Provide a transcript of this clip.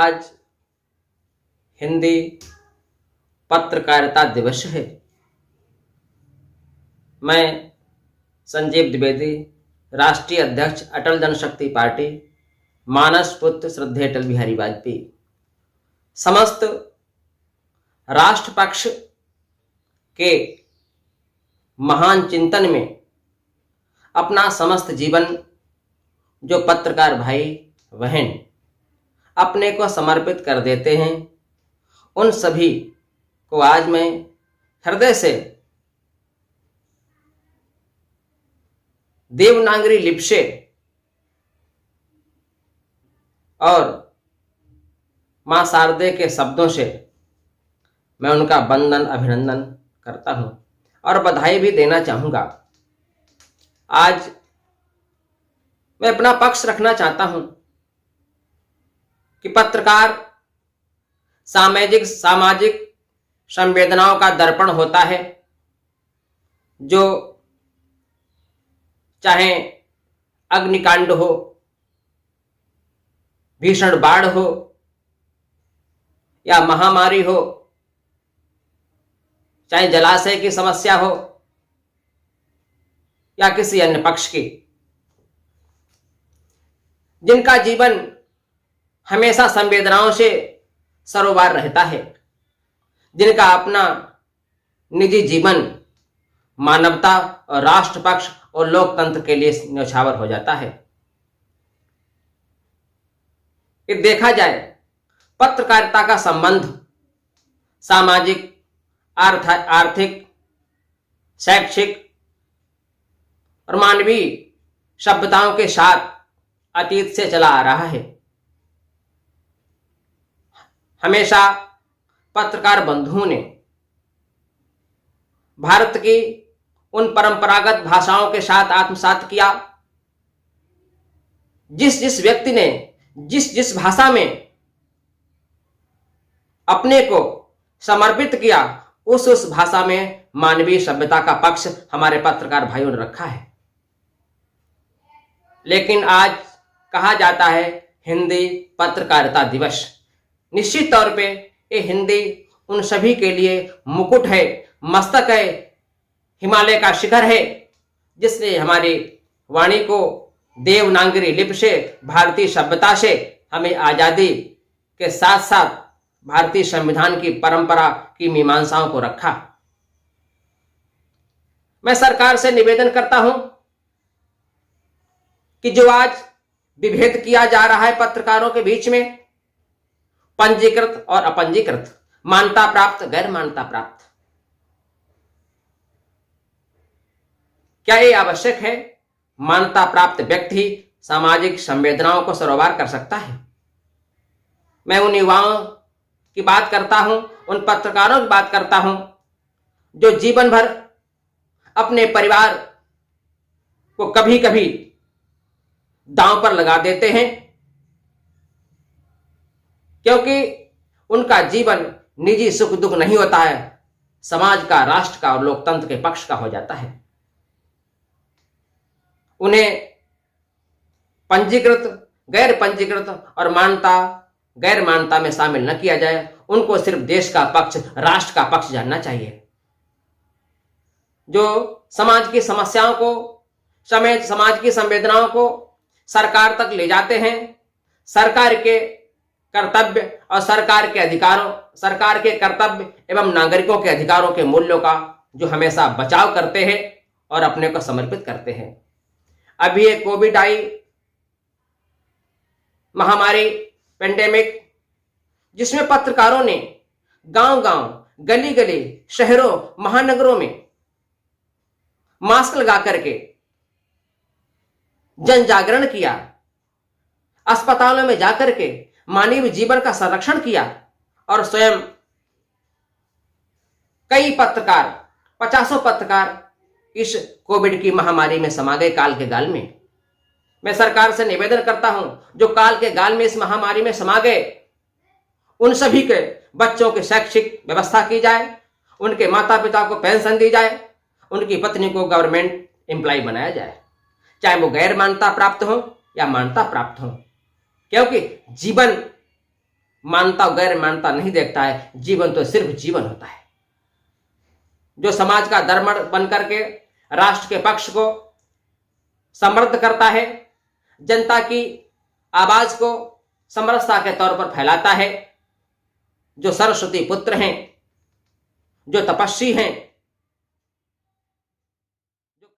आज हिंदी पत्रकारिता दिवस है। मैं संजीव द्विवेदी, राष्ट्रीय अध्यक्ष अटल जनशक्ति पार्टी, मानस पुत्र श्रद्धेय अटल बिहारी वाजपेयी, समस्त राष्ट्र पक्ष के महान चिंतन में अपना समस्त जीवन जो पत्रकार भाई बहन अपने को समर्पित कर देते हैं, उन सभी को आज मैं हृदय से देवनागरी लिपि से और मां शारदे के शब्दों से मैं उनका वंदन अभिनंदन करता हूं और बधाई भी देना चाहूंगा। आज मैं अपना पक्ष रखना चाहता हूं कि पत्रकार सामाजिक संवेदनाओं का दर्पण होता है, जो चाहे अग्निकांड हो, भीषण बाढ़ हो या महामारी हो, चाहे जलाशय की समस्या हो या किसी अन्य पक्ष की, जिनका जीवन हमेशा संवेदनाओं से सरोबार रहता है, जिनका अपना निजी जीवन मानवता और राष्ट्र पक्ष और लोकतंत्र के लिए न्यौछावर हो जाता है। ये देखा जाए, पत्रकारिता का संबंध सामाजिक, आर्थिक, शैक्षिक और मानवीय सभ्यताओं के साथ अतीत से चला आ रहा है। हमेशा पत्रकार बंधुओं ने भारत की उन परंपरागत भाषाओं के साथ आत्मसात किया। जिस व्यक्ति ने जिस भाषा में अपने को समर्पित किया, उस भाषा में मानवीय सभ्यता का पक्ष हमारे पत्रकार भाइयों ने रखा है। लेकिन आज कहा जाता है हिंदी पत्रकारिता दिवस। निश्चित तौर पे ये हिंदी उन सभी के लिए मुकुट है, मस्तक है, हिमालय का शिखर है, जिसने हमारी वाणी को देवनागरी लिपि से, भारतीय सभ्यता से हमें आजादी के साथ साथ भारतीय संविधान की परंपरा की मीमांसाओं को रखा। मैं सरकार से निवेदन करता हूं कि जो आज विभेद किया जा रहा है पत्रकारों के बीच में, पंजीकृत और अपंजीकृत, मान्यता प्राप्त, गैर मान्यता प्राप्त, क्या ये आवश्यक है? मान्यता प्राप्त व्यक्ति ही सामाजिक संवेदनाओं को सरोबार कर सकता है। मैं उन युवाओं की बात करता हूं, उन पत्रकारों की बात करता हूं जो जीवन भर अपने परिवार को कभी कभी दांव पर लगा देते हैं, क्योंकि उनका जीवन निजी सुख दुख नहीं होता है, समाज का, राष्ट्र का और लोकतंत्र के पक्ष का हो जाता है। उन्हें पंजीकृत, गैर पंजीकृत और मान्यता, गैर मान्यता में शामिल न किया जाए। उनको सिर्फ देश का पक्ष, राष्ट्र का पक्ष जानना चाहिए। जो समाज की समस्याओं को, समाज की संवेदनाओं को सरकार तक ले जाते हैं, सरकार के कर्तव्य और सरकार के अधिकारों, सरकार के कर्तव्य एवं नागरिकों के अधिकारों के मूल्यों का जो हमेशा बचाव करते हैं और अपने को समर्पित करते हैं। अभी एक कोविड आई महामारी, पेंडेमिक, जिसमें पत्रकारों ने गांव-गांव, गली-गली, शहरों, महानगरों में मास्क लगा करके जन जागरण किया, अस्पतालों में जाकर के मानवीय जीवन का संरक्षण किया और स्वयं कई पत्रकार, 50 पत्रकार इस कोविड की महामारी में समा गए काल के गाल में। मैं सरकार से निवेदन करता हूं, जो काल के गाल में इस महामारी में समा गए, उन सभी के बच्चों की शैक्षिक व्यवस्था की जाए, उनके माता पिता को पेंशन दी जाए, उनकी पत्नी को गवर्नमेंट एम्प्लॉय बनाया जाए, चाहे वो गैर मान्यता प्राप्त हो या मान्यता प्राप्त हो, क्योंकि जीवन मानता और गैर मानता नहीं देखता है। जीवन तो सिर्फ जीवन होता है। जो समाज का दर्पण बनकर के राष्ट्र के पक्ष को समृद्ध करता है, जनता की आवाज को समरसता के तौर पर फैलाता है, जो सरस्वती पुत्र हैं, जो तपस्वी हैं,